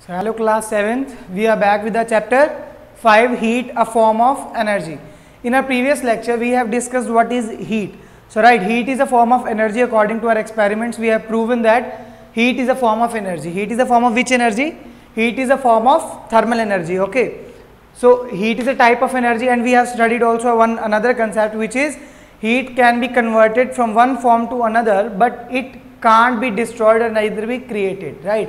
So hello class 7th, we are back with the chapter 5, heat, a form of energy. In our previous lecture we have discussed what is heat. So right, heat is a form of energy. According to our experiments we have proven that heat is a form of energy. Heat is a form of which energy? Heat is a form of thermal energy. Okay, so heat is a type of energy, and we have studied also another concept, which is heat can be converted from one form to another, but it can't be destroyed or neither be created, right?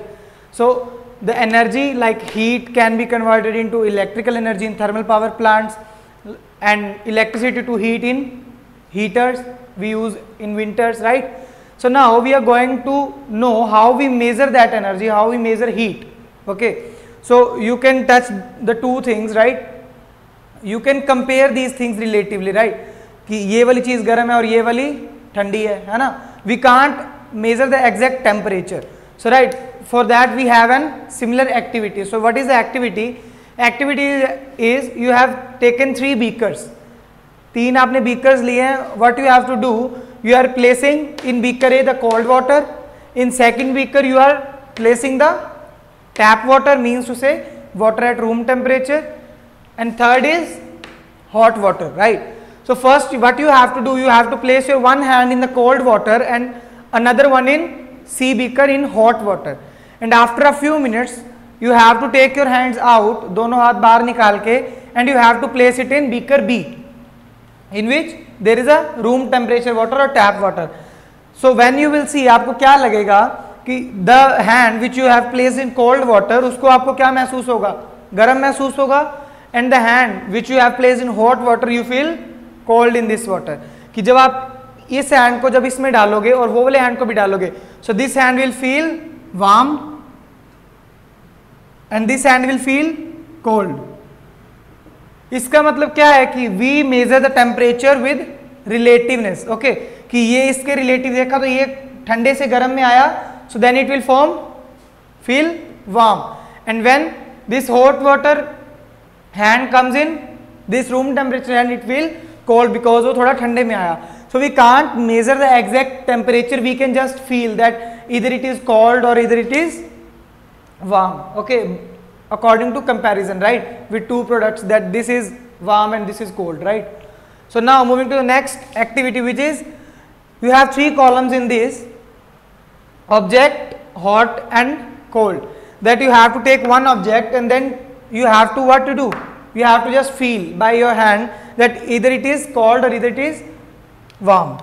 So the energy like heat can be converted into electrical energy in thermal power plants, and electricity to heat in heaters we use in winters, right? So now we are going to know how we measure that energy, how we measure heat. Okay, so you can touch the two things, right? You can compare these things relatively, right? कि ये वाली चीज़ गर्म है और ये वाली ठंडी है ना? We can't measure the exact temperature. So right, for that we have an similar activity. So what is the activity? Activity is you have taken 3 beakers. 3 आपने beakers लिए हैं. What you have to do? You are placing in beaker A the cold water. In second beaker you are placing the tap water, means to say water at room temperature, and third is hot water, right? So first what you have to do, you have to place your one hand in the cold water and another one in C beaker in hot water, and after a few minutes you have to take your hands out, दोनों हाथ बाहर निकाल के, and you have to place it in beaker B, in which there is a room temperature water or tap water. So when you will see, आपको क्या लगेगा कि the hand which you have placed in cold water, उसको आपको क्या महसूस होगा? गर्म महसूस होगा, and the hand which you have placed in hot water you feel cold in this water. कि जब आप इस हैंड को जब इसमें डालोगे और वो वाले हैंड को भी डालोगे, so this hand will feel warm and this hand will feel cold. इसका मतलब क्या है कि we measure the temperature with relativeness. Okay, कि ये इसके relative देखा तो ये ठंडे से गर्म में आया, so then it will feel warm, and when this hot water hand comes in this room temperature and it will cold because वो थोड़ा ठंडे में आया. So we can't measure the exact temperature, we can just feel that either it is cold or either it is warm. Okay, according to comparison, right, with two products, that this is warm and this is cold, right? So now moving to the next activity, which is you have 3 columns in this: object, hot and cold. That you have to take one object and then you have to what to do? You have to just feel by your hand that either it is cold or either it is warm.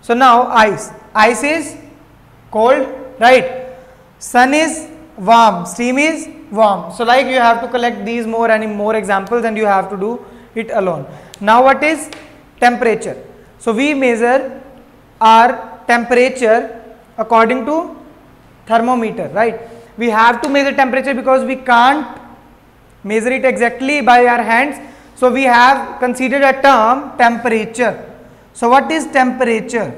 So now ice is cold, right? Sun is warm, steam is warm. So like you have to collect these more examples and you have to do it alone. Now what is temperature? So we measure our temperature according to thermometer, right? We have to measure temperature because we can't measure it exactly by our hands. So we have considered a term temperature. So what is temperature?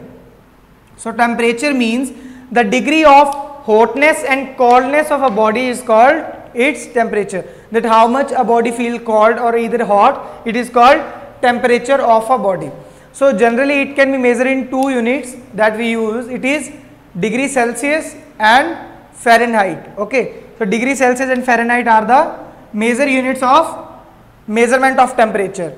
So temperature means the degree of hotness and coldness of a body is called its temperature. That how much a body feel cold or either hot, it is called temperature of a body. So generally it can be measured in 2 units that we use. It is degree Celsius and Fahrenheit. Okay, so degree Celsius and Fahrenheit are the major units of measurement of temperature,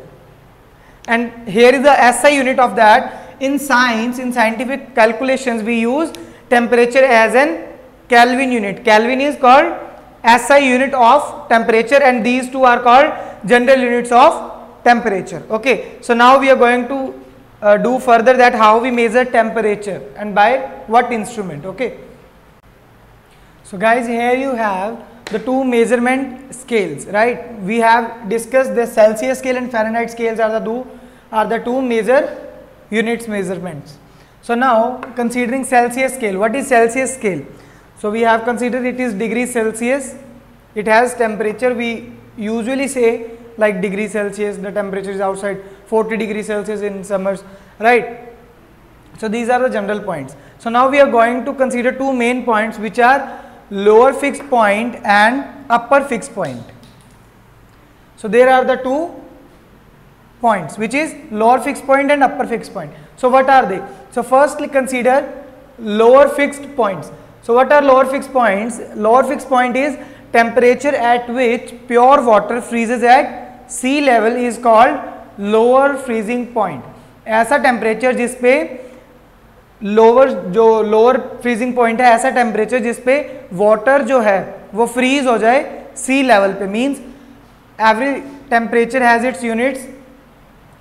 and here is the SI unit of that. In science, in scientific calculations, we use temperature as an Kelvin unit. Kelvin is called SI unit of temperature, and these two are called general units of temperature. Okay, so now we are going to do further that how we measure temperature and by what instrument. Okay, so guys, here you have the 2 measurement scales, right? We have discussed the Celsius scale and Fahrenheit scales are the two major units measurements. So now considering Celsius scale, what is Celsius scale? So we have considered it is degree Celsius. It has temperature. We usually say like degree Celsius, the temperature is outside 40 degrees Celsius in summers, right? So these are the general points. So now we are going to consider 2 main points, which are lower fixed point and upper fixed point. So there are the 2 points, which is lower fixed point and upper fixed point. So what are they? So firstly consider lower fixed points. So what are lower fixed points? Lower fixed point is temperature at which pure water freezes at sea level is called lower freezing point. ऐसा temperature जिस पे lower freezing point है, ऐसा temperature जिस पे water जो है वो फ्रीज हो जाए सी लेवल पे, means every temperature has its units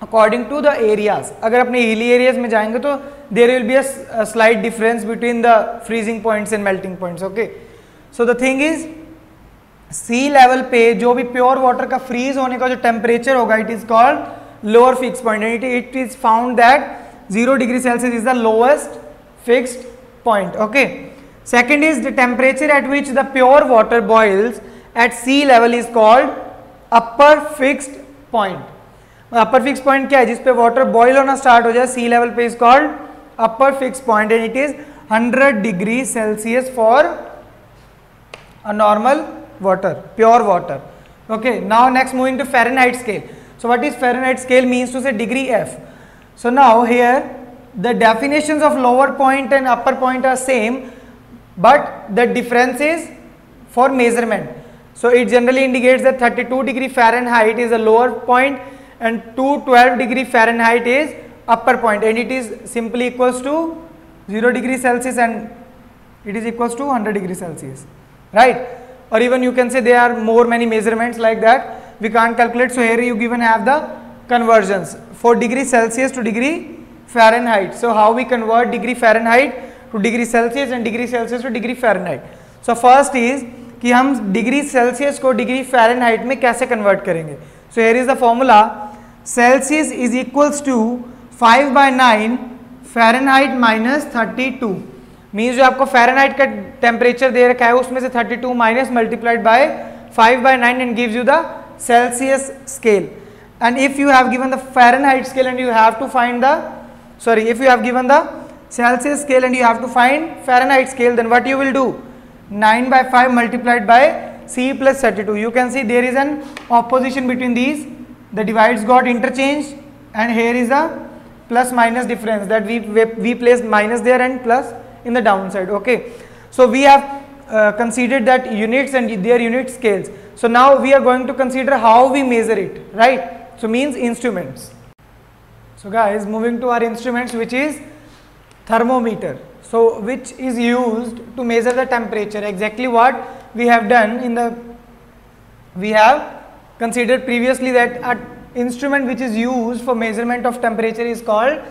according to the areas. अगर अपने हिली एरियाज में जाएंगे तो there will be a slight difference between the freezing points and melting points. Okay, so the thing is sea level पे जो भी pure water का freeze होने का जो टेम्परेचर होगा it is called lower fix point and it is found that 0 degree Celsius is the lowest fixed point. Okay, second is the temperature at which the pure water boils at sea level is called upper fixed point. Upper fixed point क्या है? जिस पे water boil होना start हो जाए sea level पे is called upper fixed point and it is 100 degree Celsius for a normal water, pure water. Okay, now next moving to Fahrenheit scale. So what is Fahrenheit scale? Means to say degree F. So now here the definitions of lower point and upper point are same, but the difference is for measurement. So it generally indicates that 32 degree Fahrenheit is a lower point and 212 degree Fahrenheit is upper point, and it is simply equals to 0 degree Celsius and it is equals to 100 degree Celsius, right? Or even you can say there are more many measurements like that we can't calculate. So here you given have the conversions for degree Celsius to degree Fahrenheit. So how we convert degree Fahrenheit to degree Celsius and degree Celsius to degree Fahrenheit? So first is कि हम degree Celsius को degree Fahrenheit में कैसे convert करेंगे? So here is the formula. Celsius is equals to 5/9 Fahrenheit minus 32. Means जो आपको Fahrenheit का temperature दे रखा है उसमें से 32 minus multiplied by 5/9 and gives you the Celsius scale. And if you have given the Fahrenheit scale and you have to find the, sorry, if you have given the Celsius scale and you have to find Fahrenheit scale, then what you will do? 9/5 multiplied by C plus 32. You can see there is an opposition between these. The divides got interchanged and here is a plus minus difference that we placed minus there and plus in the downside. Okay, so we have considered that units and their unit scales. So now we are going to consider how we measure it, right? So means instruments. So guys, moving to our instruments, which is thermometer. So which is used to measure the temperature. Exactly what we have done in the, we have considered previously that an instrument which is used for measurement of temperature is called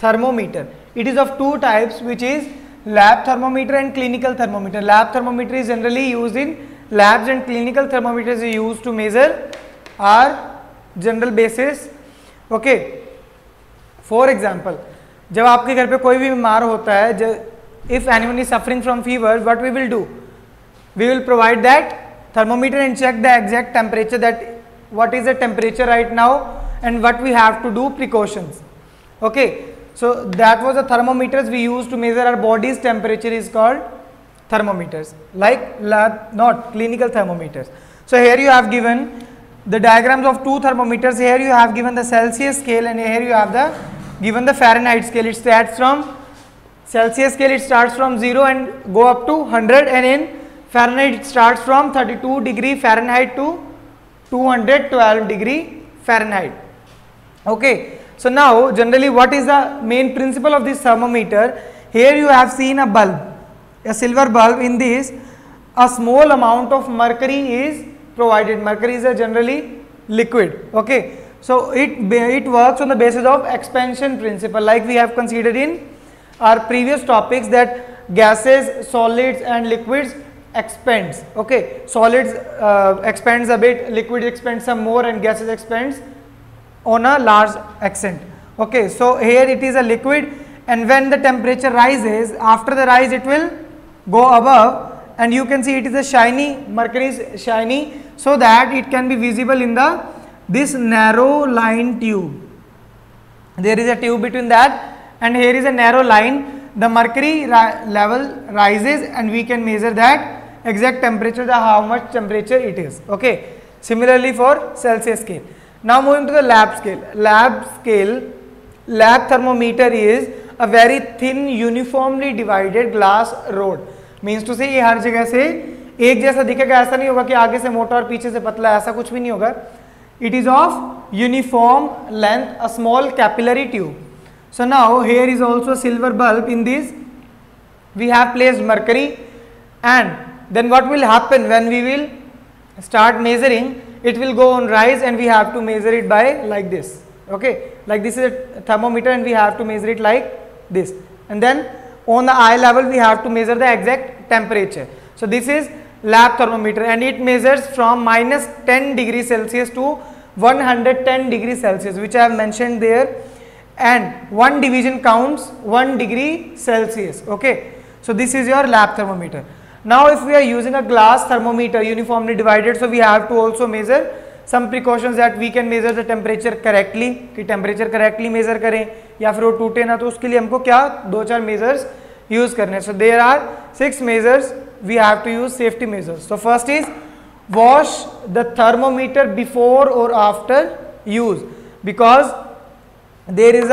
thermometer. It is of two types, which is lab thermometer and clinical thermometer. Lab thermometer is generally used in labs and clinical thermometers are used to measure our general basis. Okay, for example जब आपके घर पे कोई भी बीमार होता है, if anyone is suffering from fever, what we will do? We will provide that thermometer and check the exact temperature, that what is the temperature right now and what we have to do precautions. Okay, so that was the thermometers we use to measure our body's temperature is called thermometers, like lab, not clinical thermometers. So here you have given the diagrams of two thermometers. Here you have given the Celsius scale and here you have the given the Fahrenheit scale. It starts from Celsius scale, it starts from 0 and go up to 100, and in Fahrenheit it starts from 32 degree Fahrenheit to 212 degree Fahrenheit. Okay, so now generally what is the main principle of this thermometer? Here you have seen a bulb, a silver bulb. In this a small amount of mercury is provided. Mercury is a generally liquid. Okay, so it works on the basis of expansion principle, like we have considered in our previous topics, that gases, solids and liquids expands. Okay, solids expands a bit, liquid expands some more and gases expands on a large extent. Okay, so here it is a liquid, and when the temperature rises, after the rise it will go above, and you can see it is a shiny, mercury is shiny, so that it can be visible in the this narrow line tube. There is a tube between that and here is a narrow line. The mercury level rises and we can measure that exact temperature, the how much temperature it is. Okay, similarly for Celsius scale. Now moving to the lab scale. Lab thermometer is a very thin uniformly divided glass rod. Means to say ये हर जगह से एक जैसा दिखेगा, ऐसा नहीं होगा कि आगे से मोटा और पीछे से पतला, ऐसा कुछ भी नहीं होगा. It is of uniform length, a small capillary tube. So now here is also a silver bulb. In this we have placed mercury, and then what will happen when we will start measuring? It will go on rise, and we have to measure it by like this. Okay, like this is a thermometer, and we have to measure it like this, and then on the eye level we have to measure the exact temperature. So this is lab thermometer, and it measures from minus 10 degrees Celsius to 110 degrees Celsius, which I have mentioned there, and one division counts 1 degree Celsius. Okay, so this is your lab thermometer. Now if we are using a glass thermometer uniformly divided, so we have to also measure some precautions that we can measure the temperature correctly, कि temperature correctly measure करें या फिर वो टूटे ना, तो उसके लिए हमको क्या 2-4 measures use करने. So there are 6 measures we have to use, safety measures. So first is wash the thermometer before or after use, because there is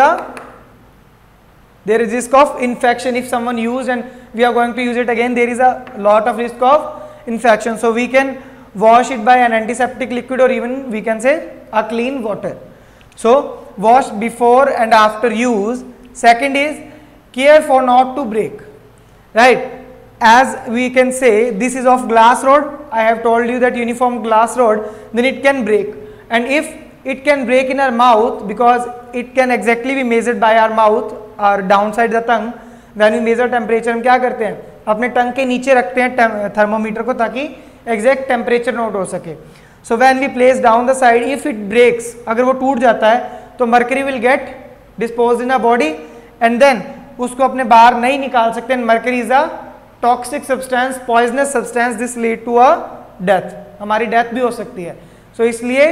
risk of infection. If someone used and we are going to use it again, there is a lot of risk of infection. So we can wash it by an antiseptic liquid, or even we can say a clean water. So wash before and after use. Second is care for not to break, right? As we can say, this is of glass rod. I have told you that uniform glass rod, then it can break, and if it can break in our mouth, because it can exactly be measured by our mouth or downside the tongue. When we measure temperature, हम क्या करते हैं, अपने टंग के नीचे रखते हैं thermometer को, ताकि एग्जैक्ट टेम्परेचर नोट हो सके. So when we place down the side, if it breaks, अगर वो टूट जाता है तो mercury will get dispose in a body, and then उसको अपने बाहर नहीं निकाल सकते. Mercury is a toxic substance, poisonous substance, this lead to a death, हमारी डेथ भी हो सकती है. सो इसलिए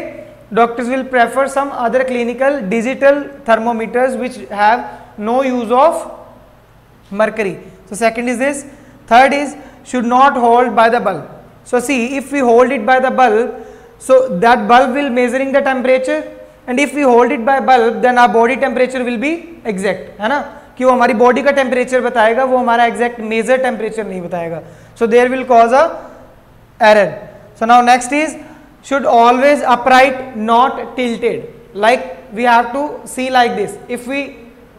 doctors will prefer some other clinical digital thermometers which have no use of mercury. So second is this. Third is should not hold by the bulb. So see, if we hold it by the bulb, so that bulb will measuring the temperature, and if we hold it by bulb, then our body temperature will be exact, है ना, कि वो हमारी body का temperature बताएगा, वो हमारा exact measure temperature नहीं बताएगा. So there will cause a error. So now next is should always upright, not tilted. Like we have to see like this. If we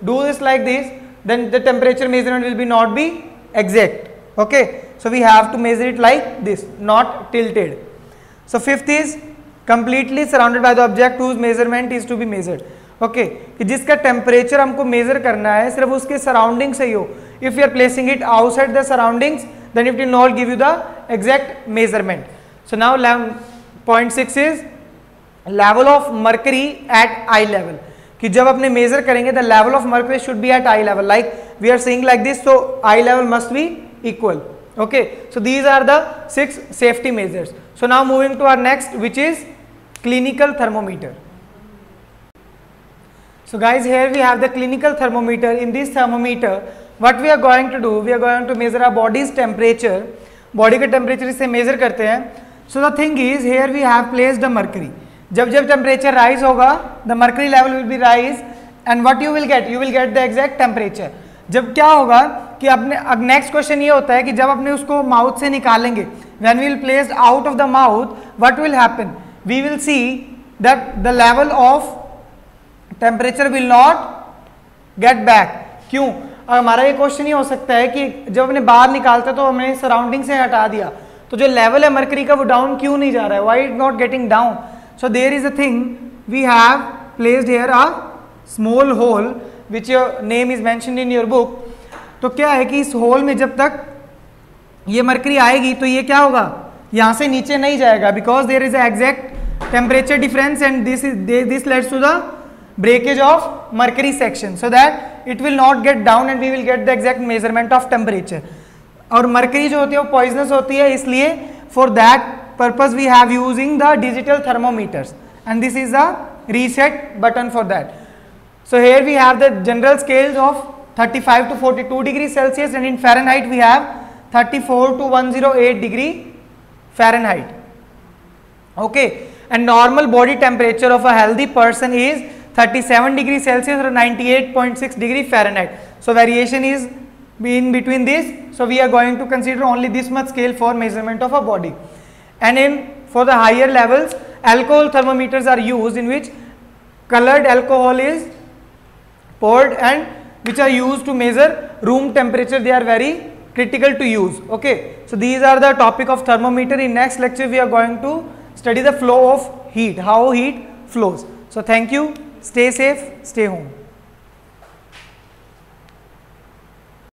do this like this, then the temperature measurement will be not be exact. Okay, so we have to measure it like this, not tilted. So fifth is completely surrounded by the object whose measurement is to be measured. Okay, कि जिसका temperature हमको major करना है सिर्फ उसके surrounding से ही हो. If you are placing it outside the surroundings, then it will not give you the exact measurement. So now point 6 is level of mercury at eye level, कि जब अपने मेजर करेंगे the level of mercury should be at eye level, like we are saying like this, so eye level must be equal. Okay, so these are the 6 safety measures. So now moving to our next, which is clinical thermometer. So guys, here we have the clinical thermometer. In this thermometer, what we are going to do, we are going to measure our body's temperature. Body का temperature इसे measure करते हैं. So the thing is, here we have placed the mercury. जब temperature rise होगा, the mercury level will be rise, and what you will get the exact temperature. जब क्या होगा कि अपने अब नेक्स्ट क्वेश्चन ये होता है कि जब अपने उसको माउथ से निकालेंगे, when we will place out of the mouth, what will happen, we will see that the level of temperature will not get back. क्यों? हमारा ये क्वेश्चन ये हो सकता है कि जब अपने बाहर निकालता तो हमने सराउंडिंग से हटा दिया, तो जो लेवल है मर्करी का वो डाउन क्यों नहीं जा रहा है, why it not getting down. So there is a thing, we have placed here a small hole which your name is mentioned in your book. तो क्या है कि इस होल में जब तक ये मर्करी आएगी तो ये क्या होगा, यहाँ से नीचे नहीं जाएगा, because there is exact temperature difference and this leads to the breakage of mercury section, so that it will not get down and we will get the exact measurement of temperature. और mercury जो होती है वो poisonous होती है, इसलिए for that purpose we have using the digital thermometers, and this is the reset button for that. So here we have the general scales of 35 to 42 degrees Celsius, and in Fahrenheit we have 34 to 108 degree Fahrenheit. Okay, and normal body temperature of a healthy person is 37 degrees Celsius or 98.6 degree Fahrenheit. So variation is in between this, so we are going to consider only this much scale for measurement of a body. And in for the higher levels, alcohol thermometers are used, in which colored alcohol is poured and which are used to measure room temperature. They are very critical to use. Okay, so these are the topic of thermometer. In next lecture we are going to study the flow of heat, how heat flows. So thank you, stay safe, stay home.